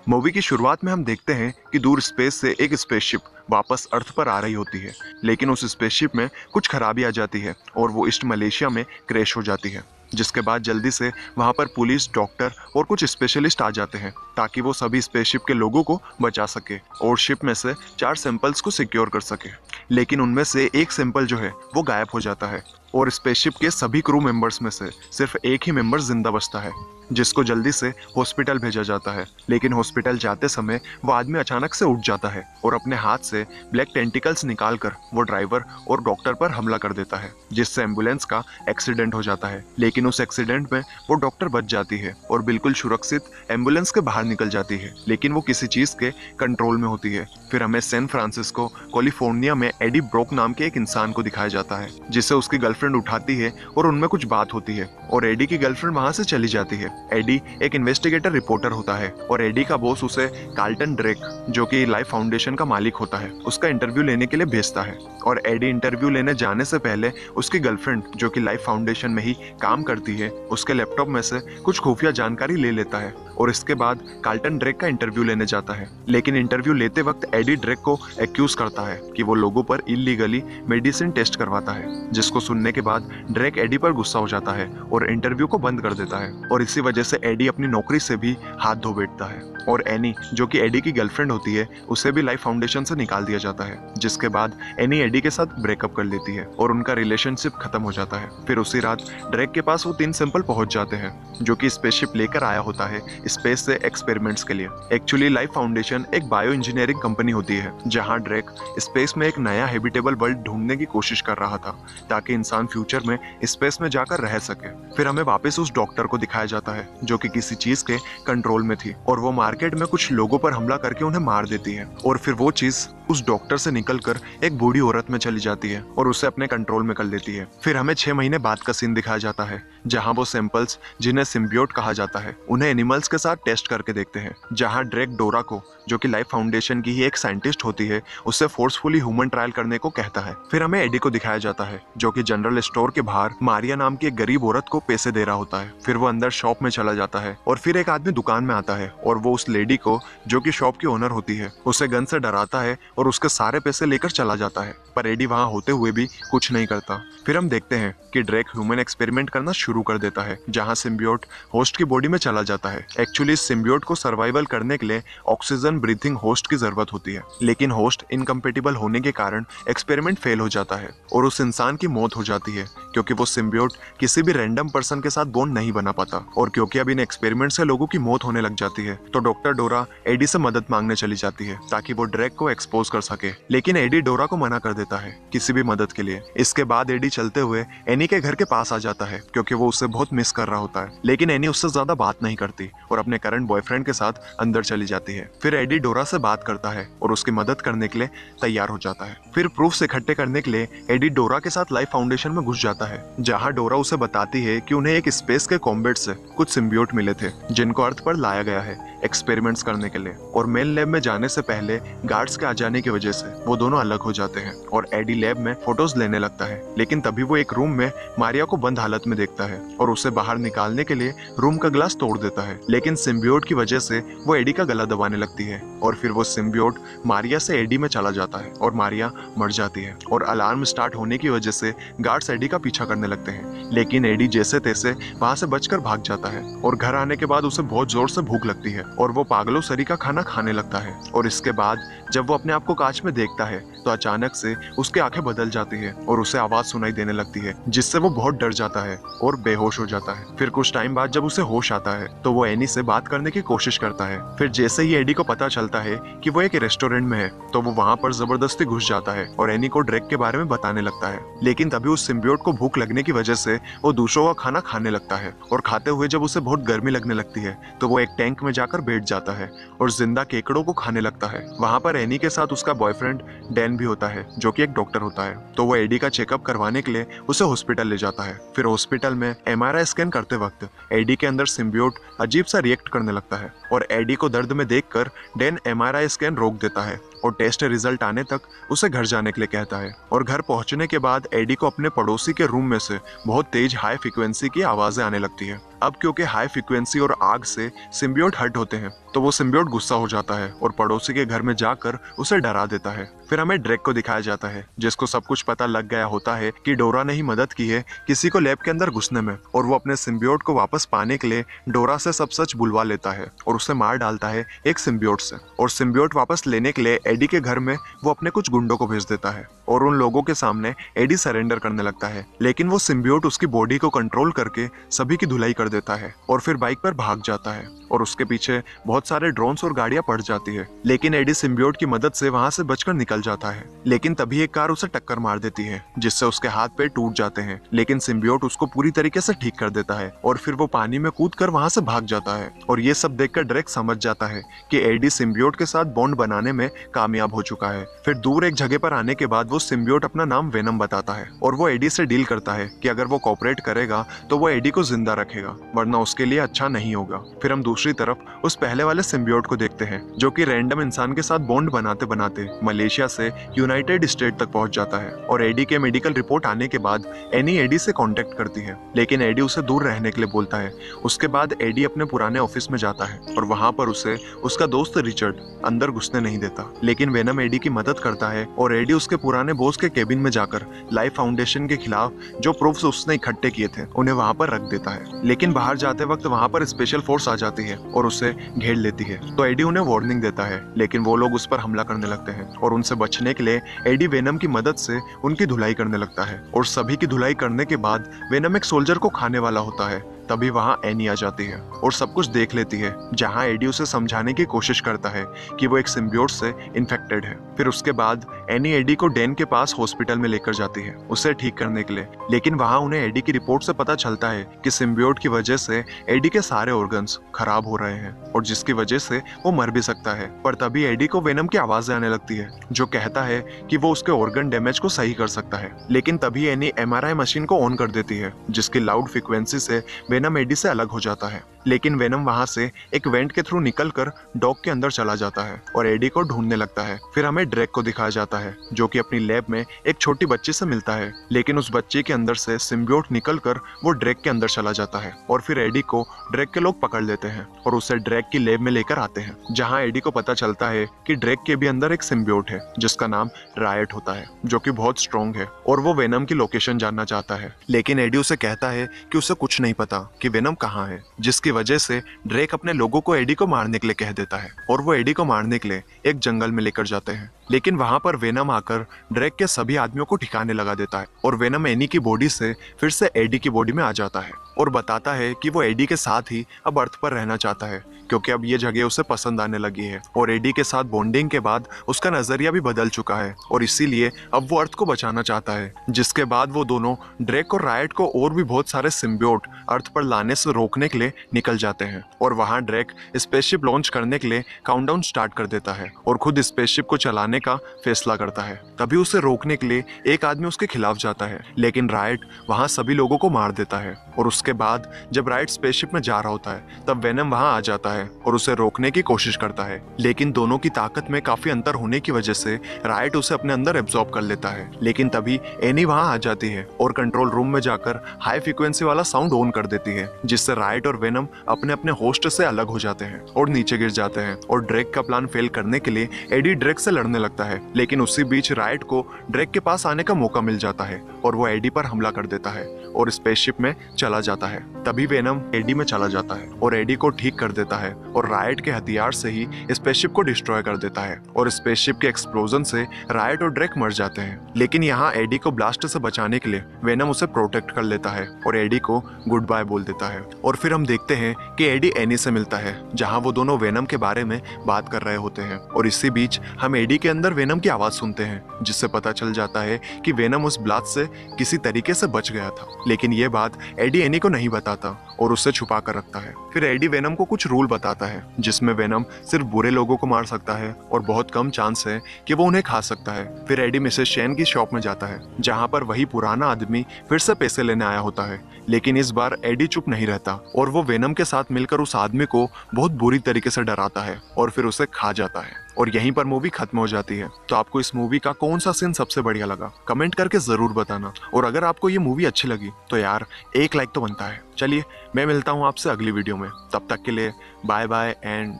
Movie की शुरुआत में हम देखते हैं कि दूर स्पेस से एक स्पेसशिप वापस अर्थ पर आ रही होती है, लेकिन उस स्पेसशिप में कुछ खराबी आ जाती है और वो ईस्ट मलेशिया में क्रैश हो जाती है। जिसके बाद जल्दी से वहां पर पुलिस, डॉक्टर और कुछ स्पेशलिस्ट आ जाते हैं ताकि वो सभी स्पेसशिप के लोगों को बचा सके और शिप में से 4 सैंपल्स को सिक्योर कर सके। लेकिन उनमें से एक सैंपल जो है वो गायब हो जाता है और स्पेसशिप के सभी क्रू मेंबर्स में से सिर्फ एक ही मेंबर जिंदा बचता है, जिसको जल्दी से हॉस्पिटल भेजा जाता है। लेकिन हॉस्पिटल जाते समय वो आदमी अचानक से उठ जाता है और अपने हाथ से ब्लैक टेंटिकल्स निकालकर वो ड्राइवर और डॉक्टर पर हमला कर देता है, जिससे एम्बुलेंस का एक्सीडेंट हो जाता है। लेकिन उस एक्सीडेंट में वो डॉक्टर बच जाती है और बिल्कुल सुरक्षित एम्बुलेंस के बाहर निकल जाती है, लेकिन वो किसी चीज के कंट्रोल में होती है। फिर हमें सैन फ्रांसिस्को कैलिफोर्निया में एडी ब्रोक नाम के एक इंसान को दिखाया जाता है, जिसे उसकी गर्लफ्रेंड उठाती है और उनमें कुछ बात होती है और एडी की गर्लफ्रेंड वहां से चली जाती है। एडी एक इन्वेस्टिगेटर रिपोर्टर होता है और एडी का बॉस उसे कार्ल्टन ड्रेक, जो कि लाइफ फाउंडेशन का मालिक होता है, उसका इंटरव्यू लेने के लिए भेजता है। और एडी इंटरव्यू लेने जाने से पहले उसकी गर्लफ्रेंड, जो कि लाइफ फाउंडेशन में ही काम करती है, उसके लैपटॉप में से कुछ खुफिया जानकारी ले लेता है और इसके बाद कार्ल्टन ड्रेक का इंटरव्यू लेने जाता है। लेकिन इंटरव्यू लेते वक्त एडी ड्रेक को एक्यूज करता है कि वो लोगों पर इलीगली मेडिसिन टेस्ट करवाता है, जिसको सुनने के बाद ड्रेक एडी पर गुस्सा हो जाता है और इंटरव्यू को बंद कर देता है और इसी वजह से एडी अपनी नौकरी से भी हाथ धो बैठता है। और एनी, जो कि एडी की गर्लफ्रेंड होती है, उसे भी लाइफ फाउंडेशन से निकाल दिया जाता है, जिसके बाद एनी एडी के साथ ब्रेकअप कर लेती है और उनका रिलेशनशिप खत्म हो जाता है। फिर उसी रात ड्रेक के पास वो 3 सैंपल पहुंच जाते हैं, जो कि स्पेसशिप लेकर आया होता है स्पेस से एक्सपेरिमेंट्स के लिए। एक्चुअली लाइफ फाउंडेशन एक बायो इंजीनियरिंग कंपनी होती है, जहां ड्रेक स्पेस में एक नया हैबिटेबल वर्ल्ड ढूंढने की कोशिश कर रहा था ताकि इंसान फ्यूचर में स्पेस में जाकर रह सके। फिर हमें वापस उस डॉक्टर को दिखाया जाता है, जो कि किसी चीज के कंट्रोल में थी और वो मार्केट में कुछ लोगों पर हमला करके उन्हें मार देती है और फिर वो चीज उस डॉक्टर से निकलकर एक बूढ़ी औरत में चली जाती है और उसे अपने कंट्रोल में कर लेती है। फिर हमें 6 महीने बाद का सीन दिखाया जाता है, जहां वो सैंपल्स, जिन्हें सिम्बियोट कहा जाता है, उन्हें एनिमल्स के साथ टेस्ट करके देखते हैं, जहां ड्रेक डोरा को, जो कि लाइफ फाउंडेशन की ही एक साइंटिस्ट होती है, उससे फोर्सफुली ह्यूमन ट्रायल करने को कहता है। फिर हमें एडी को दिखाया जाता है, जो कि जनरल स्टोर के बाहर मारिया नाम की एक गरीब औरत को पैसे दे रहा होता है। फिर वो अंदर शॉप में चला जाता है और फिर एक आदमी दुकान में आता है और वो उस लेडी को, जो कि शॉप की ओनर होती है, उसे गन से डराता है और उसके सारे पैसे लेकर चला जाता है, पर एडी वहां होते हुए भी कुछ नहीं करता। फिर हम देखते हैं कि ड्रेक ह्यूमन एक्सपेरिमेंट करना शुरू कर देता है, जहां सिम्बियोट होस्ट की बॉडी में चला जाता है। एक्चुअली इस सिम्बियोट को सर्वाइवल करने के लिए ऑक्सीजन ब्रीथिंग होस्ट की जरूरत होती है, लेकिन होस्ट इनकम्पेटिबल होने के कारण एक्सपेरिमेंट फेल हो जाता है और उस इंसान की मौत हो जाती है, क्योंकि वो सिम्बियोट किसी भी रैंडम पर्सन के साथ बॉन्ड नहीं बना पाता। और क्योंकि अब इन एक्सपेरिमेंट से लोगों की मौत होने लग जाती है, तो डॉक्टर डोरा एडी से मदद मांगने चली जाती है ताकि वो ड्रेक को एक्सपोज कर सके, लेकिन एडी डोरा को मना कर देता है किसी भी मदद के लिए। इसके बाद एडी चलते हुए एनी के घर के पास आ जाता है, क्योंकि वो उससे बहुत मिस कर रहा होता है, लेकिन एनी उससे ज्यादा बात नहीं करती और अपने करंट बॉयफ्रेंड के साथ अंदर चली जाती है। फिर एडी डोरा से बात करता है और उसकी मदद करने के लिए तैयार हो जाता है। फिर प्रूफ इकट्ठे करने के लिए एडी डोरा के साथ लाइफ फाउंडेशन में घुस जाता है, जहां डोरा उसे बताती है कि उन्हें एक स्पेस के कॉम्बेट से कुछ सिम्बियोट मिले थे, जिनको अर्थ पर लाया गया है एक्सपेरिमेंट्स करने के लिए। और मेन लैब में जाने से पहले गार्ड्स के आ जाने की वजह से वो दोनों अलग हो जाते हैं और एडी लैब में फोटोज लेने लगता है, लेकिन तभी वो एक रूम में मारिया को बंद हालत में देखता है और उसे बाहर निकालने के लिए रूम का ग्लास तोड़ देता है। लेकिन सिम्बियोट की वजह से वो एडी का गला दबाने लगती है और फिर वो सिम्बियोट मारिया से एडी में चला जाता है और मारिया मर जाती है। और अलार्म स्टार्ट होने की वजह से गार्ड्स एडी का पीछा करने लगते हैं, लेकिन एडी जैसे तैसे वहां से बचकर भाग जाता है और घर आने के बाद उसे बहुत जोर से भूख लगती है और वो पागलों सरी का खाना खाने लगता है। और इसके बाद जब वो अपने आप को कांच में देखता है तो अचानक से उसकी आंखें बदल जाती है और उसे आवाज सुनाई देने लगती है, जिससे वो बहुत डर जाता है और बेहोश हो जाता है। फिर कुछ टाइम बाद जब उसे होश आता है तो वो एनी से बात करने की कोशिश करता है। फिर जैसे ही एडी को पता चलता है कि वो एक रेस्टोरेंट में है, तो वो वहां पर जबरदस्ती घुस जाता है और एनी को ड्रेक के बारे में बताने लगता है। लेकिन तभी उस सिम्बियोट को भूख लगने की वजह से वो दूसरों का खाना खाने लगता है और खाते हुए जब उसे बहुत गर्मी लगने लगती है तो वो एक टैंक में जाकर बैठ जाता है और जिंदा केकड़ों को खाने लगता है। वहां पर एनी के साथ उसका बॉयफ्रेंड डैन भी होता है, जो कि एक डॉक्टर होता है, तो वो एडी का चेकअप करवाने के लिए उसे हॉस्पिटल ले जाता है। फिर हॉस्पिटल में एमआरआई स्कैन करते वक्त एडी के अंदर सिम्बियोट अजीब सा रिएक्ट करने लगता है और एडी को दर्द में देखकर डैन एमआरआई स्कैन रोक देता है और टेस्ट रिजल्ट आने तक उसे घर जाने के लिए कहता है। और घर पहुंचने के बाद एडी को अपने पड़ोसी के रूम में से बहुत तेज हाई फ्रीक्वेंसी की आवाजें आने लगती है। अब क्योंकि हाई फ्रीक्वेंसी और आग से सिम्बियोट हर्ट होता होते हैं तो वो सिम्बियोट गुस्सा हो जाता है और पड़ोसी के घर में जाकर उसे डरा देता है। फिर हमें ड्रेक को दिखाया जाता है जिसको सब कुछ पता लग गया होता है कि डोरा ने ही मदद की है किसी को लैब के अंदर घुसने में, और वो अपने सिम्बियोट को वापस पाने के लिए डोरा से सब सच बुलवा लेता है और उसे मार डालता है एक सिम्बियोट से। और सिम्बियोट वापस लेने के लिए एडी के घर में वो अपने कुछ गुंडों को भेज देता है और उन लोगों के सामने एडी सरेंडर करने लगता है, लेकिन वो सिम्बियोट उसकी बॉडी को कंट्रोल करके सभी की धुलाई कर देता है और फिर बाइक पर भाग जाता है और उसके पीछे बहुत सारे ड्रोन्स और गाड़ियां पड़ जाती है। लेकिन एडी सिम्बियोट की मदद से वहां से बचकर निकल जाता है, लेकिन तभी एक कार उसे टक्कर मार देती है जिससे उसके हाथ पैर टूट जाते हैं, लेकिन सिम्बियोट उसको पूरी तरीके से ठीक कर देता है और फिर वो पानी में कूदकर वहां से भाग जाता है। और ये सब देखकर ड्रेक समझ जाता है कि एडी सिम्बियोट के साथ बॉन्ड बनाने में कामयाब हो चुका है। फिर दूर एक जगह पर आने के बाद वो सिम्बियोट अपना नाम वेनम बताता है और वो एडी से डील करता है कि अगर वो कोऑपरेट करेगा तो वो एडी को जिंदा रखेगा, वरना उसके लिए अच्छा नहीं होगा। फिर हम दूसरी तरफ उस पहले वाले सिम्बियोट को देखते हैं जो कि रैंडम इंसान के साथ बॉन्ड बनाते बनाते मलेशिया से यूनाइटेड स्टेट तक पहुंच जाता है। और एडी के मेडिकल रिपोर्ट आने के बाद एनी एडी से कांटेक्ट करती है, लेकिन एडी उसे दूर रहने के लिए बोलता है। उसके बाद एडी अपने पुराने ऑफिस में जाता है और वहां पर उसे उसका दोस्त रिचर्ड अंदर घुसने नहीं देता, लेकिन वेनम एडी की मदद करता है और एडी उसके पुराने बॉस के केबिन में जाकर लाइफ फाउंडेशन के खिलाफ जो प्रूफ्स उसने इकट्ठे किए थे उन्हें वहां पर रख देता है। लेकिन बाहर जाते वक्त वहां पर स्पेशल फोर्स आ जाती है और उसे घेर लेती है, तो एडी उन्हें वार्निंग देता है, लेकिन वो लोग उस पर हमला करने लगते हैं और उनसे बचने के लिए एडी वेनम की मदद से उनकी धुलाई करने लगता है। और सभी की धुलाई करने के बाद वेनम एक सोल्जर को खाने वाला होता है, तभी वहां एनी आ जाती है और सब कुछ देख लेती है, जहां एडी उसे समझाने की कोशिश करता है कि वो एक सिम्बियोट से इन्फेक्टेड है। फिर उसके बाद एनी एडी को डैन के पास हॉस्पिटल में लेकर जाती है उसे ठीक करने के लिए, लेकिन वहां उन्हें एडी की रिपोर्ट से पता चलता है कि सिम्बियोट की वजह से एडी के सारे ऑर्गन्स खराब हो रहे हैं और जिसकी वजह से वो मर भी सकता है। पर तभी एडी को वेनम की आवाजें आने लगती है जो कहता है कि वो उसके ऑर्गन डैमेज को सही कर सकता है, लेकिन तभी एनी एमआरआई मशीन को ऑन कर देती है जिसकी लाउड फ्रिक्वेंसी से वेनम एडी से अलग हो जाता है। लेकिन वेनम वहां से एक वेंट के थ्रू निकलकर डॉग के अंदर चला जाता है और एडी को ढूंढने लगता है। फिर हमें ड्रेक को दिखाया जाता है जो कि अपनी लैब में एक छोटी बच्ची से मिलता है, लेकिन उस बच्ची के अंदर से सिम्बियोट निकलकर वो ड्रेक के अंदर चला जाता है और फिर एडी को ड्रेक के लोग पकड़ लेते हैं और उसे ड्रेक की लैब में लेकर आते हैं, जहाँ एडी को पता चलता है कि ड्रेक के भी अंदर एक सिम्बियोट है जिसका नाम रायट होता है, जो कि बहुत स्ट्रॉन्ग है और वो वेनम की लोकेशन जानना चाहता है। लेकिन एडी उसे कहता है कि उसे कुछ नहीं पता कि वेनम कहाँ है, जिसकी वजह से ड्रेक अपने लोगों को एडी को मारने के लिए कह देता है और वो एडी को मारने के लिए एक जंगल में लेकर जाते हैं। लेकिन वहां पर वेनम आकर ड्रेक के सभी आदमियों को ठिकाने लगा देता है और वेनम एनी की बॉडी से फिर से एडी की बॉडी में आ जाता है और बताता है कि वो एडी के साथ ही अब अर्थ पर रहना चाहता है क्योंकि अब ये जगह उसे पसंद आने लगी है और एडी के साथ बॉन्डिंग के बाद उसका नजरिया भी बदल चुका है और इसीलिए अब वो अर्थ को बचाना चाहता है। जिसके बाद वो दोनों ड्रेक और रायट को और भी बहुत सारे सिम्बियोट अर्थ पर लाने से रोकने के लिए निकल जाते हैं और वहां ड्रेक स्पेसशिप लॉन्च करने के लिए काउंटडाउन स्टार्ट कर देता है और खुद स्पेसशिप को चलाने का फैसला करता है। तभी उसे रोकने के लिए एक आदमी उसके खिलाफ जाता है, लेकिन रायट वहां सभी लोगों को मार देता है और उसके बाद जब रायट स्पेसशिप में जा रहा होता है तब वेनम वहां आ जाता है और उसे रोकने की कोशिश करता है, लेकिन दोनों की ताकत में काफी अंतर होने की वजह से रायट उसे अपने अंदर एब्जॉर्ब कर लेता है। लेकिन तभी एनी वहां आ जाती है और कंट्रोल रूम में जाकर हाई फ्रीक्वेंसी वाला साउंड ऑन कर देती है, जिससे रायट और वेनम अपने अपने होस्ट से अलग हो जाते हैं और नीचे गिर जाते हैं। और ड्रेक का प्लान फेल करने के लिए एडी ड्रेक से लड़ने लगता है, लेकिन उसी बीच रायट को ड्रेक के पास आने का मौका मिल जाता है और वो एडी पर हमला कर देता है और स्पेसशिप में चला जाता है। तभी वेनम एडी में चला जाता है और एडी को ठीक कर देता है और रायट के हथियार से ही स्पेसशिप को डिस्ट्रॉय कर देता है और स्पेसशिप के एक्सप्लोजन से रायट और ड्रेक मर जाते हैं। लेकिन यहाँ एडी को ब्लास्ट से बचाने के लिए वेनम उसे प्रोटेक्ट कर लेता है और एडी को गुड बाय बोल देता है। और फिर हम देखते हैं कि एडी एनी से मिलता है, जहाँ वो दोनों वेनम के बारे में बात कर रहे होते हैं और इसी बीच हम एडी के अंदर वेनम की आवाज सुनते हैं, जिससे पता चल जाता है कि वेनम उस ब्लास्ट से किसी तरीके से बच गया था। लेकिन ये बात एडी एनी को नहीं बताता और उससे छुपा कर रखता है। फिर एडी वेनम को कुछ रूल बताता है जिसमें वेनम सिर्फ बुरे लोगों को मार सकता है और बहुत कम चांस है कि वो उन्हें खा सकता है। फिर एडी मिसेस शेन की शॉप में जाता है, जहाँ पर वही पुराना आदमी फिर से पैसे लेने आया होता है, लेकिन इस बार एडी चुप नहीं रहता और वो वेनम के साथ मिलकर उस आदमी को बहुत बुरी तरीके से डराता है और फिर उसे खा जाता है। और यहीं पर मूवी खत्म हो जाती है। तो आपको इस मूवी का कौन सा सीन सबसे बढ़िया लगा, कमेंट करके जरूर बताना। और अगर आपको ये मूवी अच्छी लगी तो यार एक लाइक तो बनता है। चलिए मैं मिलता हूँ आपसे अगली वीडियो में, तब तक के लिए bye bye and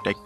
take care.